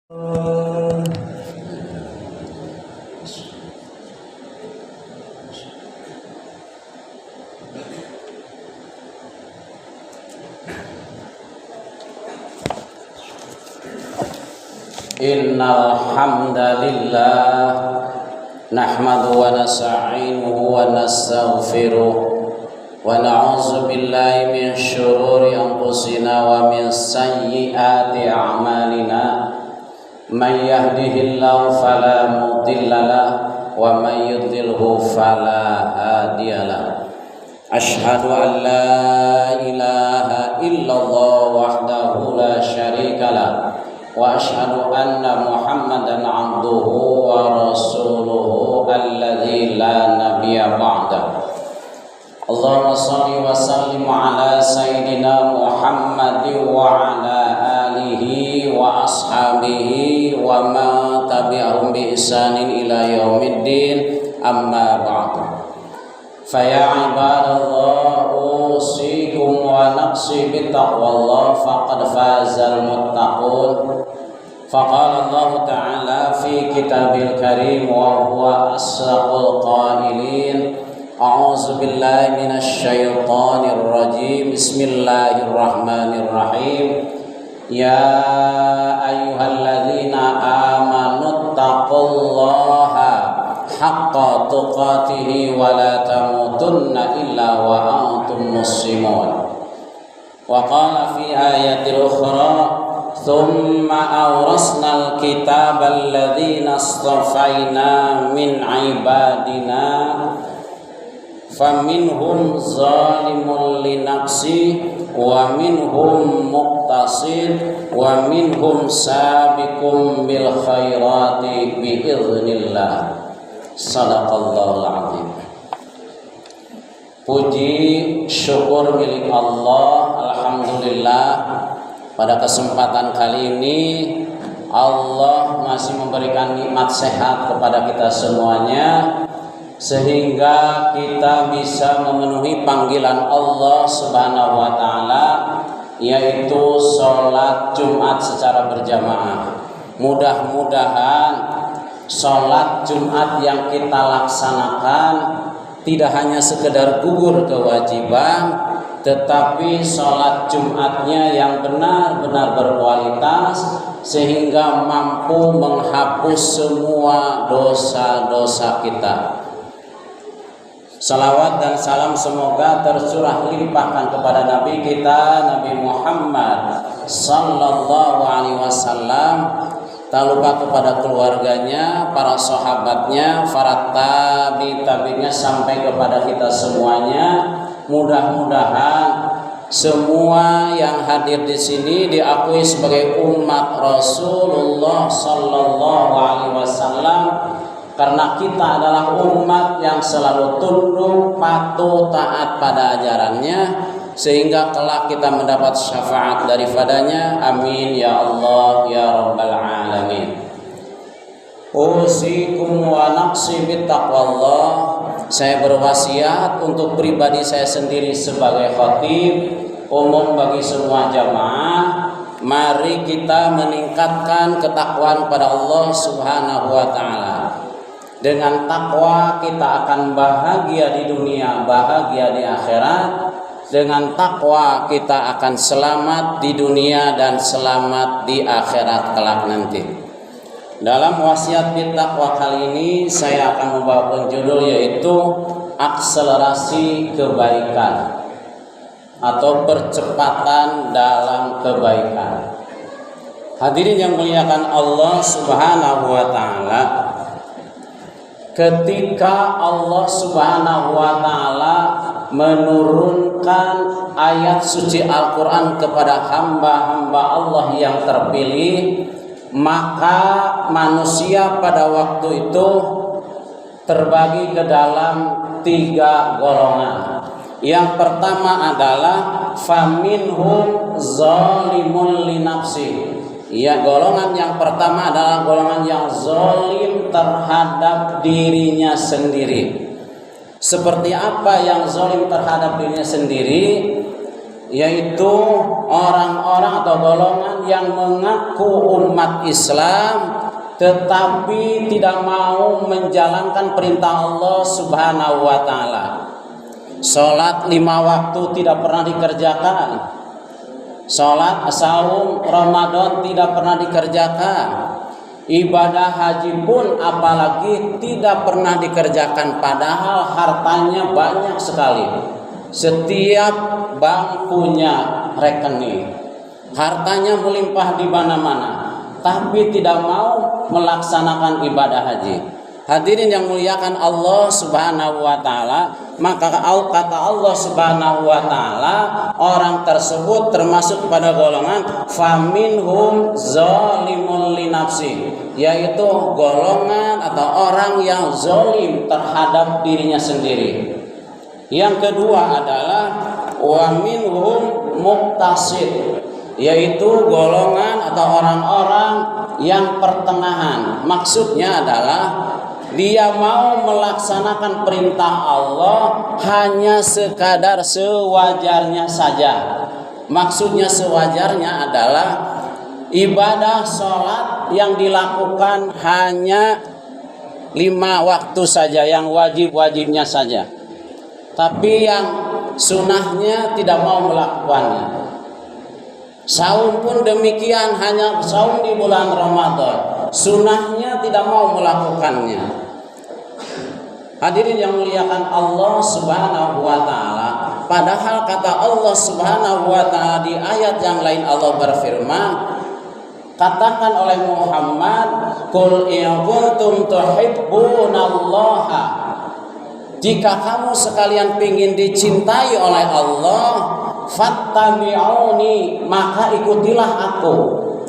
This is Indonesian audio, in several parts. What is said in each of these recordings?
Innal hamdalillah nahmadu wa nasta'inuhu wa nastaghfiruh wa na'udzu billahi min syururi anfusina wa min sayyiati a'malina man yahdihillahu fala mudhillalah wa man yudlilhu fala hadiyalah. Asyhadu an la ilaha illallah wahdahu la syarikalah wa asyhadu anna Muhammadan abduhu wa rasuluhu alladzi la nabiyya ba'da. Allahumma shalli wa sallim ala sayyidina Muhammadin wa ala alihi wa ashabihi wa man tabi'ahum bi ihsanin ila yaumiddin, amma ba'du. Fa ya ibadallah usikum wa nafsi bi taqwallah faqad fazal muttaqun. Faqala Allah Ta'ala fi kitabil karim wa huwa asdaqul qailin. A'udzu billahi minasy syaithanir rajim. Bismillahirrahmanirrahim. Ya ayyuhalladzina amanu taqullaha haqqa tuqatih wa la tamutunna illa wa antum muslimun. Wa qala fi ayatil ukhra thumma awrasnal kitabal ladzina astafaina min ibadina faminhum zalimun li nafsi wa minhum muqtasid wa minhum sabiqum bil khairati bi idznillah. Sadaqallahul azim. Puji syukur milik Allah. Alhamdulillah, pada kesempatan kali ini Allah masih memberikan nikmat sehat kepada kita semuanya, sehingga kita bisa memenuhi panggilan Allah Subhanahu wa Ta'ala, yaitu sholat Jumat secara berjamaah. Mudah-mudahan sholat Jumat yang kita laksanakan tidak hanya sekedar gugur kewajiban, tetapi sholat Jumatnya yang benar-benar berkualitas, sehingga mampu menghapus semua dosa-dosa kita. Salawat dan salam semoga tercurah limpahkan kepada Nabi kita, Nabi Muhammad sallallahu alaihi wasallam, tak lupa kepada keluarganya, para sahabatnya, para tabi'innya sampai kepada kita semuanya. Mudah-mudahan semua yang hadir di sini diakui sebagai umat Rasulullah sallallahu alaihi wasallam, karena kita adalah umat yang selalu tunduk, patuh, taat pada ajarannya, sehingga kelak kita mendapat syafaat daripadanya. Amin ya Allah ya rabbal alamin. Usikum wa nafsi bittaqwallah. Saya berwasiat untuk pribadi saya sendiri sebagai khatib umum bagi semua jamaah, mari kita meningkatkan ketakwaan pada Allah Subhanahu wa Ta'ala. Dengan takwa kita akan bahagia di dunia, bahagia di akhirat. Dengan takwa kita akan selamat di dunia dan selamat di akhirat kelak nanti. Dalam wasiat bittaqwa kali ini saya akan membawakan judul, yaitu akselerasi kebaikan atau percepatan dalam kebaikan. Hadirin yang muliakan Allah Subhanahu wa Ta'ala, ketika Allah Subhanahu wa Ta'ala menurunkan ayat suci Al-Quran kepada hamba-hamba Allah yang terpilih, maka manusia pada waktu itu terbagi ke dalam 3 golongan. Yang pertama adalah faminhum zalimun li nafsi. Ya, golongan yang pertama adalah golongan yang zalim terhadap dirinya sendiri. Seperti apa yang zalim terhadap dirinya sendiri? yaitu orang-orang atau golongan yang mengaku umat Islam tetapi tidak mau menjalankan perintah Allah Subhanahu wa taala. Salat 5 waktu tidak pernah dikerjakan. Salat saum Ramadan tidak pernah dikerjakan. Ibadah haji pun apalagi tidak pernah dikerjakan, padahal hartanya banyak sekali. Setiap bank punya rekening, hartanya melimpah di mana-mana, tapi tidak mau melaksanakan ibadah haji. Hadirin yang muliakan Allah Subhanahu wa taala, maka kata Allah Subhanahu wa taala, orang tersebut termasuk pada golongan faminhum zalimun li nafsi, yaitu golongan atau orang yang zalim terhadap dirinya sendiri. Yang kedua adalah wa minhum muqtasid, yaitu golongan atau orang-orang yang pertengahan. Maksudnya adalah dia mau melaksanakan perintah Allah hanya sekadar sewajarnya saja. Maksudnya sewajarnya adalah ibadah sholat yang dilakukan hanya 5 waktu saja, yang wajib-wajibnya saja. Tapi yang sunnahnya tidak mau melakukannya. Saum pun demikian, hanya saum di bulan Ramadan, sunnahnya tidak mau melakukannya. Hadirin yang muliakan Allah Subhanahu wa taala, padahal kata Allah Subhanahu wa taala di ayat yang lain, Allah berfirman, katakan oleh Muhammad, qul in kuntum tuhibbunallaha, jika kamu sekalian ingin dicintai oleh Allah, fattabi'uni, maka ikutilah aku.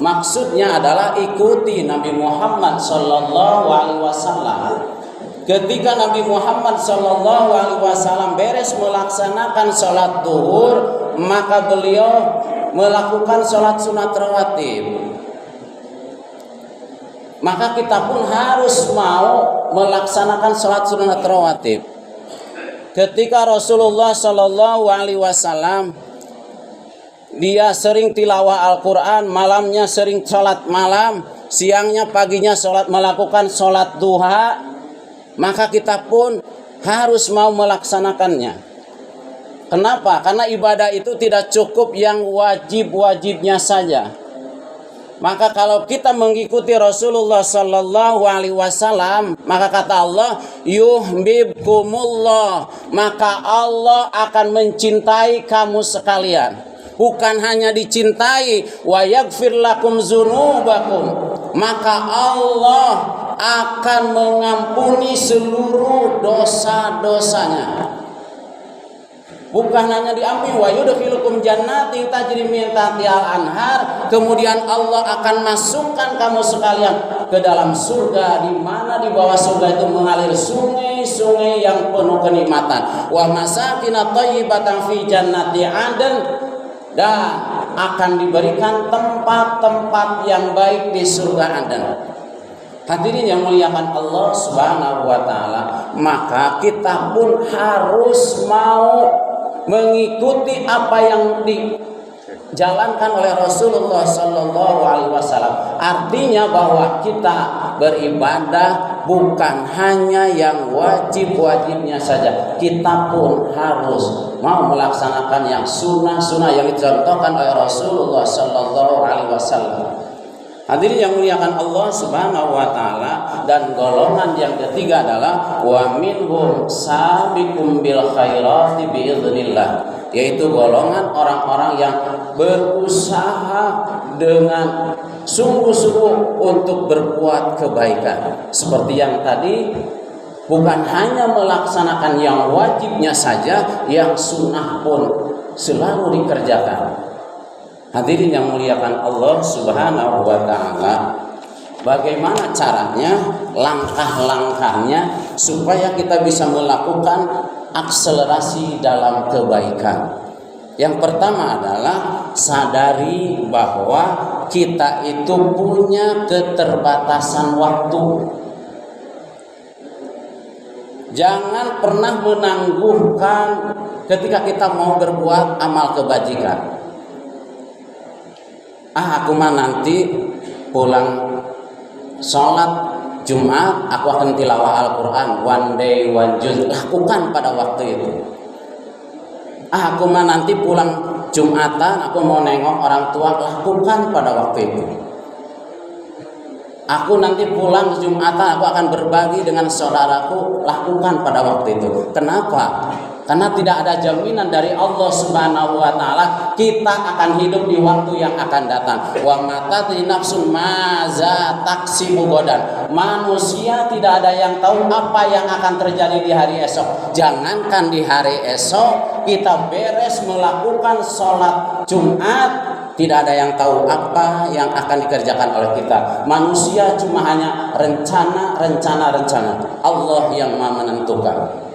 Maksudnya adalah ikuti Nabi Muhammad sallallahu alaihi wasallam. Ketika Nabi Muhammad sallallahu alaihi wasallam beres melaksanakan sholat zuhur, maka beliau melakukan sholat sunat rawatib. Maka kita pun harus mau melaksanakan sholat sunat rawatib. Ketika Rasulullah sallallahu alaihi wasallam dia sering tilawah Al-Quran, malamnya sering sholat malam, siangnya paginya melakukan sholat duha, maka kita pun harus mau melaksanakannya. Kenapa? Karena ibadah itu tidak cukup yang wajib-wajibnya saja. Maka kalau kita mengikuti Rasulullah sallallahu alaihi wasallam, maka kata Allah, yuhibbukumullah, maka Allah akan mencintai kamu sekalian. Bukan hanya dicintai, wa yaghfir lakum dzunubakum, maka Allah akan mengampuni seluruh dosa-dosanya. Bukan hanya diampuni, wa yudkhilukum jannatin tajri min tahtihal anhar, kemudian Allah akan masukkan kamu sekalian ke dalam surga, di mana di bawah surga itu mengalir sungai-sungai yang penuh kenikmatan. Wa masakin thayyibatan fi jannati 'adn, dan akan diberikan tempat-tempat yang baik di surga Aden. Hadirin yang muliakan Allah Subhanahu wa taala, maka kita pun harus mau mengikuti apa yang dijalankan oleh Rasulullah sallallahu alaihi wasallam. Artinya bahwa kita beribadah bukan hanya yang wajib-wajibnya saja, kita pun harus mau melaksanakan yang sunnah-sunnah yang dicontohkan oleh Rasulullah sallallahu alaihi wasallam. Hadirin yang muliakan Allah Subhanahu wa taala, dan golongan yang ketiga adalah wa minhum sabiqum bil khairati biiznillah, yaitu golongan orang-orang yang berusaha dengan sungguh-sungguh untuk berbuat kebaikan. Seperti yang tadi, bukan hanya melaksanakan yang wajibnya saja, yang sunnah pun selalu dikerjakan. Hadirin yang muliakan Allah Subhanahu wa taala, bagaimana caranya, langkah-langkahnya supaya kita bisa melakukan akselerasi dalam kebaikan? Yang pertama adalah sadari bahwa kita itu punya keterbatasan waktu. Jangan pernah menangguhkan ketika kita mau berbuat amal kebajikan. Aku mah nanti pulang sholat Jumat aku akan tilawah Al-Quran one day one juz. Lakukan pada waktu itu. Aku mah nanti pulang Jumatan aku mau nengok orang tua. Lakukan pada waktu itu. Aku nanti pulang Jumatan aku akan berbagi dengan saudaraku. Lakukan pada waktu itu. Kenapa? Karena tidak ada jaminan dari Allah Subhanahu wa taala kita akan hidup di waktu yang akan datang. Wa mata nafsun maza taksibu godan. Manusia tidak ada yang tahu apa yang akan terjadi di hari esok. Jangankan di hari esok, kita beres melakukan sholat Jumat, tidak ada yang tahu apa yang akan dikerjakan oleh kita. Manusia cuma hanya rencana. Allah yang Maha menentukan.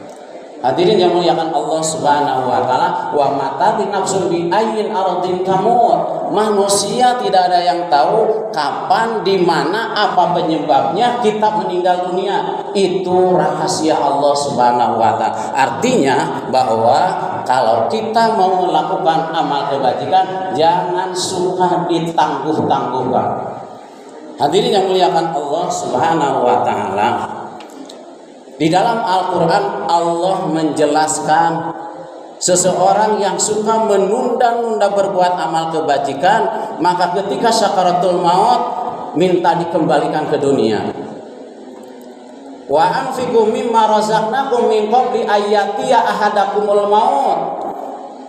Hadirin yang muliakan Allah Subhanahu wa taala, wa mata nafsun bi ayyin ardin tamut. Manusia tidak ada yang tahu kapan, di mana, apa penyebabnya kita meninggal dunia. Itu rahasia Allah Subhanahu wa taala. Artinya bahwa kalau kita mau melakukan amal kebajikan, jangan suka ditangguh-tangguhkan. Hadirin yang muliakan Allah Subhanahu wa taala. Di dalam Al-Quran Allah menjelaskan seseorang yang suka menunda-nunda berbuat amal kebajikan, maka ketika sakaratul maut minta dikembalikan ke dunia. Wa anfiqu mimma razaqnakum min qabli ayyatiya ahadakumul maut.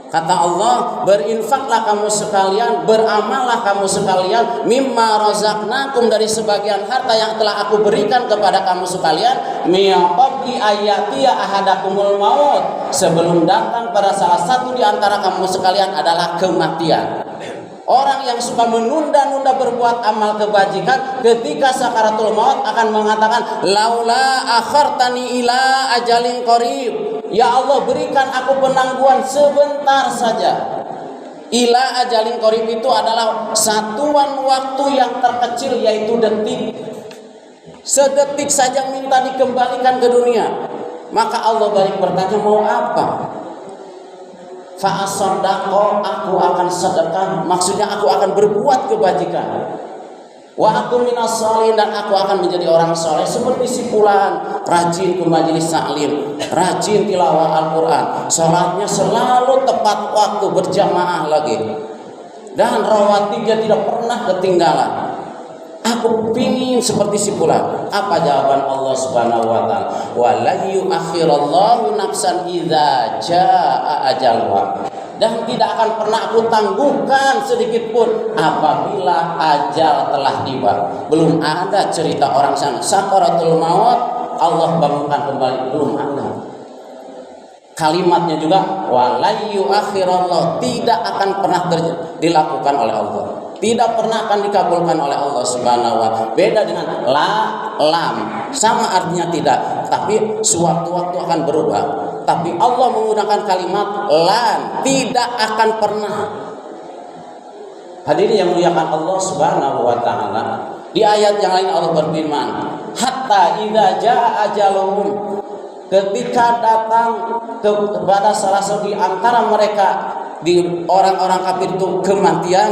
Kata Allah, berinfaklah kamu sekalian, beramallah kamu sekalian, mimma razaqnakum, dari sebagian harta yang telah aku berikan kepada kamu sekalian, min qabli ayatiya ahadakumul maut, sebelum datang pada salah satu di antara kamu sekalian adalah kematian. Orang yang suka menunda-nunda berbuat amal kebajikan ketika sakaratul maut akan mengatakan, laula akhartani ila ajalin qarib, ya Allah berikan aku penangguhan sebentar saja. Ila ajalin qarib itu adalah satuan waktu yang terkecil, yaitu detik. Sedetik saja minta dikembalikan ke dunia. Maka Allah balik bertanya, mau apa? Fa'asadaqo, aku akan sedekah, maksudnya aku akan berbuat kebajikan. Wa aku minas sholihin, dan aku akan menjadi orang soleh seperti si fulan, rajin ke majelis taklim, rajin tilawah Al-Quran, sholatnya selalu tepat waktu, berjamaah lagi, dan rawatibnya tidak pernah ketinggalan. Aku pingin seperti si fulan. Apa jawaban Allah Subhanahu wa taala? Wa la yu'akhirallahu nafsan idza jaa ajalha. Dan tidak akan pernah aku tangguhkan sedikit pun apabila ajal telah tiba. Belum ada cerita orang sana sakaratul maut Allah bangunkan kembali, belum ada. Kalimatnya juga wa la yu'akhirallahu, tidak akan pernah dilakukan oleh Allah. Tidak pernah akan dikabulkan oleh Allah Subhanahu wa taala. Beda dengan lam, sama artinya tidak, tapi sewaktu-waktu akan berubah. Tapi Allah menggunakan kalimat lan, tidak akan pernah. Hadirin yang muliakan Allah Subhanahu wa taala, di ayat yang lain Allah berfirman, hatta idza jaa ajaluhum, ketika datang kepada salah satu di antara mereka, di orang-orang kafir itu kematian,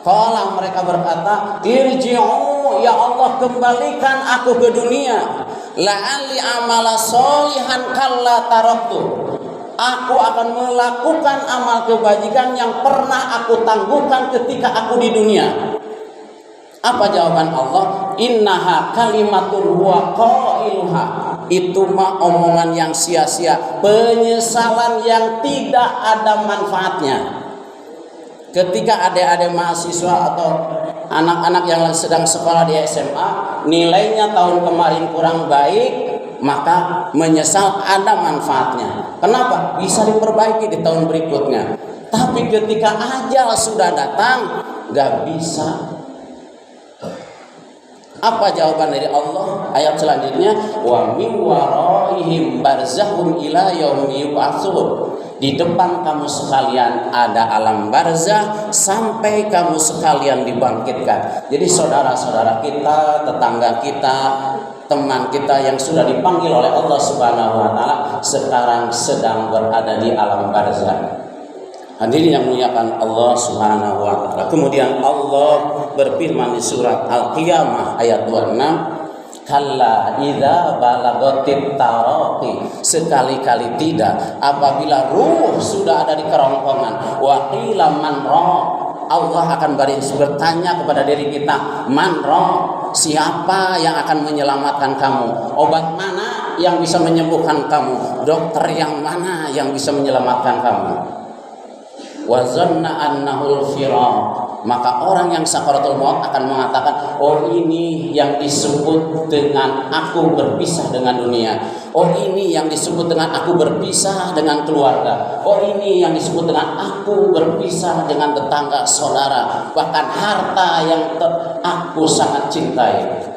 kalau mereka berkata, irji'u, ya Allah kembalikan aku ke dunia, la'alli amala sholihan kalla taraktu, aku akan melakukan amal kebajikan yang pernah aku tangguhkan ketika aku di dunia. Apa jawaban Allah? Innaha kalimatun huwa qailuha, itu mah omongan yang sia-sia, penyesalan yang tidak ada manfaatnya. Ketika adik-adik mahasiswa atau anak-anak yang sedang sekolah di SMA nilainya tahun kemarin kurang baik, maka menyesal ada manfaatnya. Kenapa? Bisa diperbaiki di tahun berikutnya. Tapi ketika ajal sudah datang, gak bisa. Apa jawaban dari Allah? Ayat selanjutnya, wa min waraihim barzakhun ila yaumi yub'atsun. Di depan kamu sekalian ada alam barzah sampai kamu sekalian dibangkitkan. Jadi saudara-saudara kita, tetangga kita, teman kita yang sudah dipanggil oleh Allah Subhanahu wa taala sekarang sedang berada di alam barzakh. Hadirin yang muliakan Allah Subhanahu wa taala. Kemudian Allah berfirman di surat Al-Qiyamah ayat 26, kalla idza balagatit taraqi, sekali-kali tidak apabila ruh sudah ada di kerongkongan, wa qila man ra, Allah akan bertanya kepada diri kita, man ra, siapa yang akan menyelamatkan kamu, obat mana yang bisa menyembuhkan kamu, dokter yang mana yang bisa menyelamatkan kamu. Wa zanna annahul firaq, maka orang yang sakaratul maut akan mengatakan, oh ini yang disebut dengan aku berpisah dengan dunia, oh ini yang disebut dengan aku berpisah dengan keluarga, oh ini yang disebut dengan aku berpisah dengan tetangga saudara, bahkan harta yang aku sangat cintai.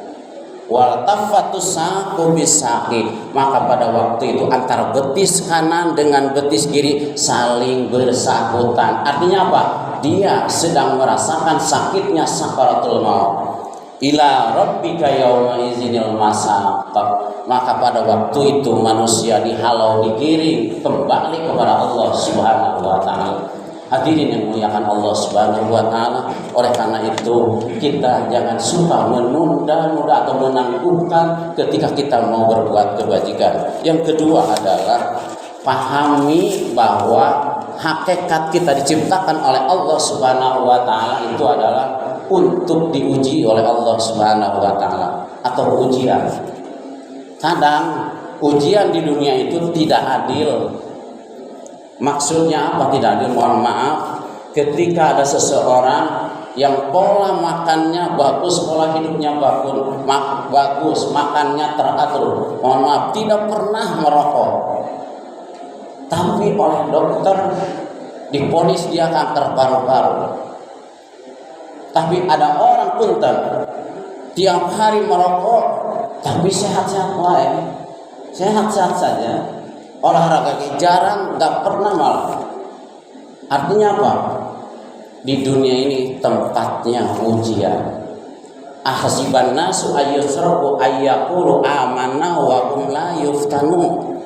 Wal tafatus saqu bisaqi, maka pada waktu itu antara betis kanan dengan betis kiri saling bersahutan. Artinya apa? Dia sedang merasakan sakitnya sakaratul maut. Ila rabbika yauma izinil masaq, maka pada waktu itu manusia dihalau, digiring kembali kepada Allah Subhanahu wa taala. Hadirin yang muliakan Allah Subhanahu wa taala, oleh karena itu kita jangan suka menunda-nunda atau menangguhkan ketika kita mau berbuat kebajikan. Yang kedua adalah pahami bahwa hakikat kita diciptakan oleh Allah Subhanahu wa taala itu adalah untuk diuji oleh Allah Subhanahu wa taala atau ujian. Kadang ujian di dunia itu tidak adil. Maksudnya apa tidak adil? Mohon maaf, ketika ada seseorang yang pola makannya bagus, pola hidupnya bagus, makannya teratur, mohon maaf, tidak pernah merokok, tapi oleh dokter divonis dia kanker paru-paru. Tapi ada orang punten tiap hari merokok, tapi sehat-sehat wae, sehat-sehat saja, olahraga jarang, nggak pernah malah. Artinya apa? Di dunia ini tempatnya ujian. Ahasiban nasu ayyusraku ayyaqulu amanna wa hum la yuftanun.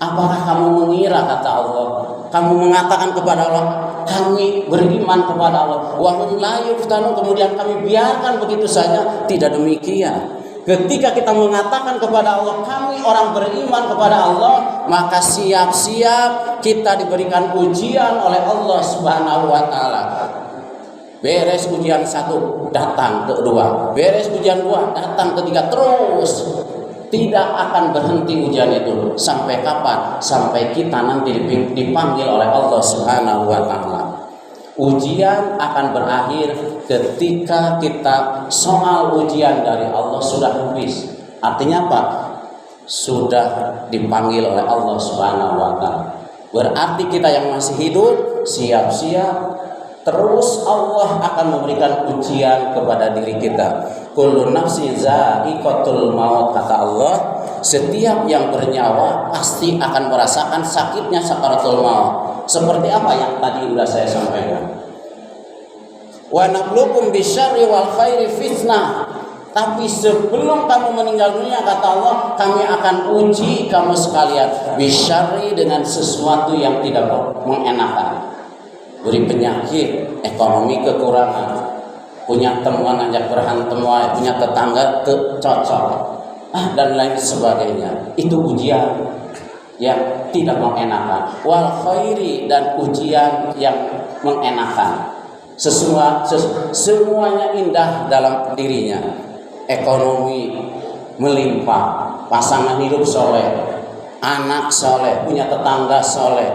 Apakah kamu mengira, kata Allah, kamu mengatakan kepada Allah, kami beriman kepada Allah, wa hum la yuftanun, kemudian kami biarkan begitu saja? Tidak demikian. Ketika kita mengatakan kepada Allah, kami orang beriman kepada Allah, maka siap-siap kita diberikan ujian oleh Allah Subhanahu wa taala. Beres ujian satu, datang kedua, beres ujian dua, datang ketiga, terus tidak akan berhenti ujian itu. Sampai kapan? Sampai kita nanti dipanggil oleh Allah Subhanahu wa taala. Ujian akan berakhir ketika kita soal ujian dari Allah sudah habis. Artinya apa? Sudah dipanggil oleh Allah Subhanahu wa taala. Berarti kita yang masih hidup siap-siap, terus Allah akan memberikan ujian kepada diri kita. Kullu nafsin za'iqatul maut, kata Allah, setiap yang bernyawa pasti akan merasakan sakitnya sakaratul maut. Seperti apa yang tadi sudah saya sampaikan. Wa nabluukum bisyarri wal khairi fitnah. Tapi sebelum kamu meninggal dunia, kata Allah, kami akan uji kamu sekalian bisyarri, dengan sesuatu yang tidak mengenakan. Beri penyakit, ekonomi kekurangan, punya teman ajak berantem, punya tetangga cocok, dan lain sebagainya. Itu ujian yang tidak mengenakan. Wal khairi, dan ujian yang mengenakan. Semuanya indah dalam dirinya. Ekonomi melimpah, pasangan hidup soleh, anak soleh, punya tetangga soleh,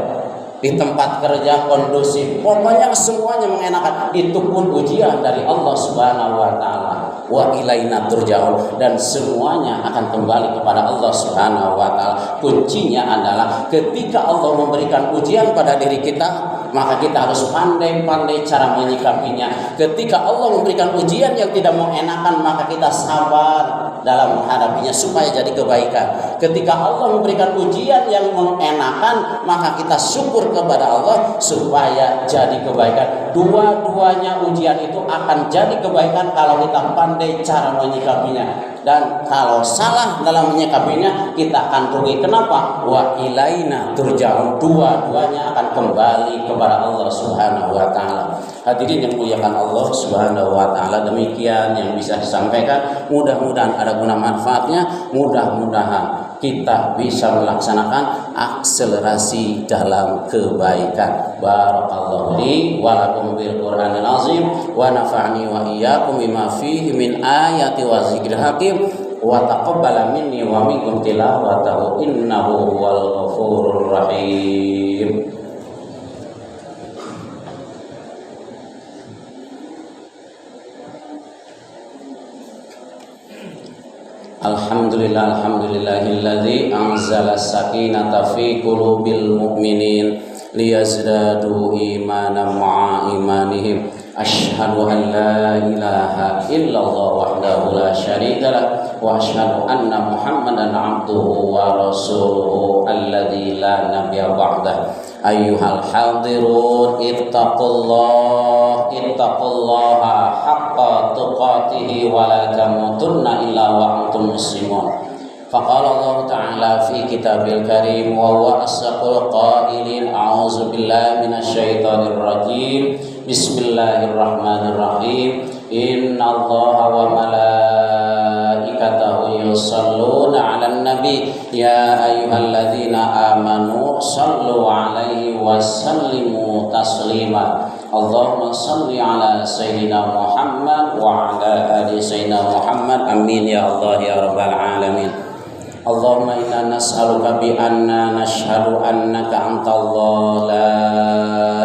di tempat kerja kondusif, pokoknya semuanya mengenakan. Itu pun ujian dari Allah Subhanahu wa taala. Wa ilaina turja'un, dan semuanya akan kembali kepada Allah Subhanahu wa taala. Kuncinya adalah ketika Allah memberikan ujian pada diri kita, maka kita harus pandai-pandai cara menyikapinya. Ketika Allah memberikan ujian yang tidak mengenakan, maka kita sabar. dalam menghadapinya supaya jadi kebaikan. Ketika Allah memberikan ujian yang mengenakan, maka kita syukur kepada Allah supaya jadi kebaikan. Dua-duanya ujian itu akan jadi kebaikan kalau kita pandai cara menyikapinya. Dan kalau salah dalam menyikapinya, kita akan rugi. Kenapa? Wa ilaina turja'un. Dua-duanya akan kembali kepada Allah Subhanahu wa taala. Hadirin yang muliakan Allah Subhanahu wa taala, demikian yang bisa disampaikan. Mudah-mudahan ada guna manfaatnya. Mudah-mudahan kita bisa melaksanakan akselerasi dalam kebaikan. Barakallahu li wa lakum bil Qur'anil azim wa nafa'ani wa iyyakum bima fihi min ayati wa zikril hakim wa taqabbala minni wa minkum tilawatahu innahu huwal ghafurur rahim. Alhamdulillahilladzi anzala sakinata fi qulubil mu'minin liyazdadu imanan ma'a imanihim. Asyhadu an la ilaha illallah wahdahu la syarika lah wa asyhadu anna Muhammadan abduhu wa rasuluhu alladzi la nabiyya ba'dah. Ayyuhal hadirun ittaqullaha haqqa tuqatih wa la tamutunna illa wa antum muslimun. Faqala Allah Ta'ala fi kitabil karim wa huwa asdaqul qailin. A'udzu billahi minasyaitonir rajim. Bismillahirrahmanirrahim. Innallaha wa malaikatahu yusalluna 'alan nabi ya ayyuhalladzina amanu sallu 'alaihi wa sallimu taslima. Allahumma salli ala sayyidina Muhammad wa ala ali sayyidina Muhammad. Amin ya Allah ya rabbal alamin. Allahumma inna nas'aluka bi anna nashhadu annaka antallah la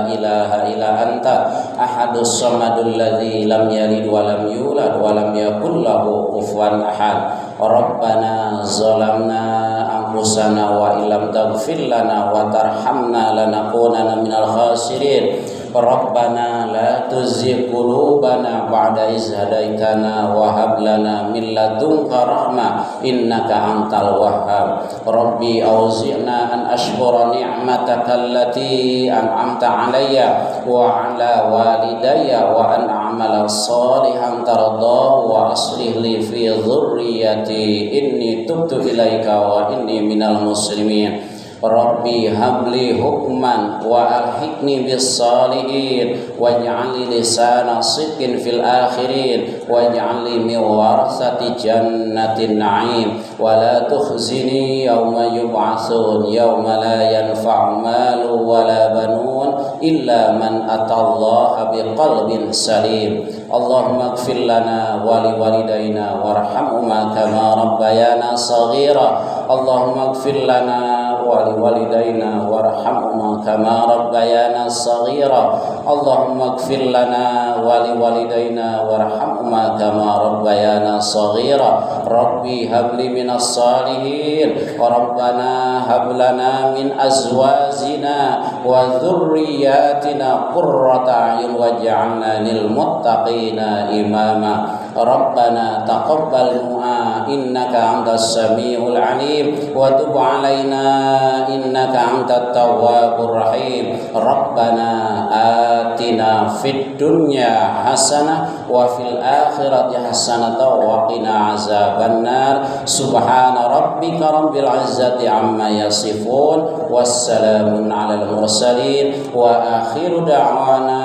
ilaha illa anta ahadus samadul ladzi lam yalid wa lam yulad wa lam yakul lahu kufuwan ahad. Rabbana zalamna anfusana wa illam taghfir lana wa tarhamna lanakunanna minal khasirin. Rabbana la tuzigh qulubana ba'da idh hadaitana wa hab lana min ladunka rahmah innaka antal wahhab. Rabbi auzi'na an ashkura ni'mataka allati an'amta 'alayya wa 'ala walidayya wa an a'mala shalihan tardahu wa aslih li fi dhurriyyati inni tubtu ilaika wa inni minal muslimin. Rabbi habli hukman wa alhiqni bis salihin waj'alni lisana sidqin fil akhirin waj'alni min warasati jannatin na'im wa la tukhzini yawma yub'atsun yawma la yanfa'u malu wa la banun illa man atallaha biqalbin salim. Allahumma ighfir lana wa liwalidayna warhamhuma kama rabbayana saghira. Allahumma ighfir lana wa liwalidayna warhamhuma kama rabbayana saghira. Allahumma ighfir lana wa liwalidayna warhamhuma kama rabbayana saghira. Rabbi habli minas salihin wa rabbana hab lana min azwajina wa dhurriyyatina qurrata a'yun waj'alna lil muttaqina imama. Rabbana taqabbal du'a innaka antas samiul alim wa tub 'alaina innaka antat tawwabur rahim. Rabbana atina fid dunya hasanah wa fil akhirati hasanah wa qina azabannar. Subhana rabbika rabbil izzati amma yasifun wassalamun 'alal mursalin wa akhiru da'wana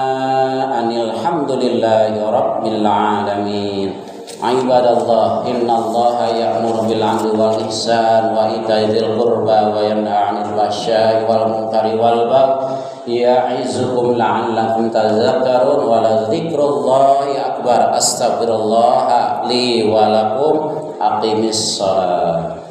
anil hamdulillahi rabbil alamin. Ibadallah, innallaha ya'muru bil 'adli wal ihsan wa ita'i dzil qurba wa yanha 'anil fahsya'i wal munkari wal baghi ya'izukum la'allakum tadhakkarun wa la dzikrullahi akbar. Astaghfirullah li wa lakum. Aqimis shalah.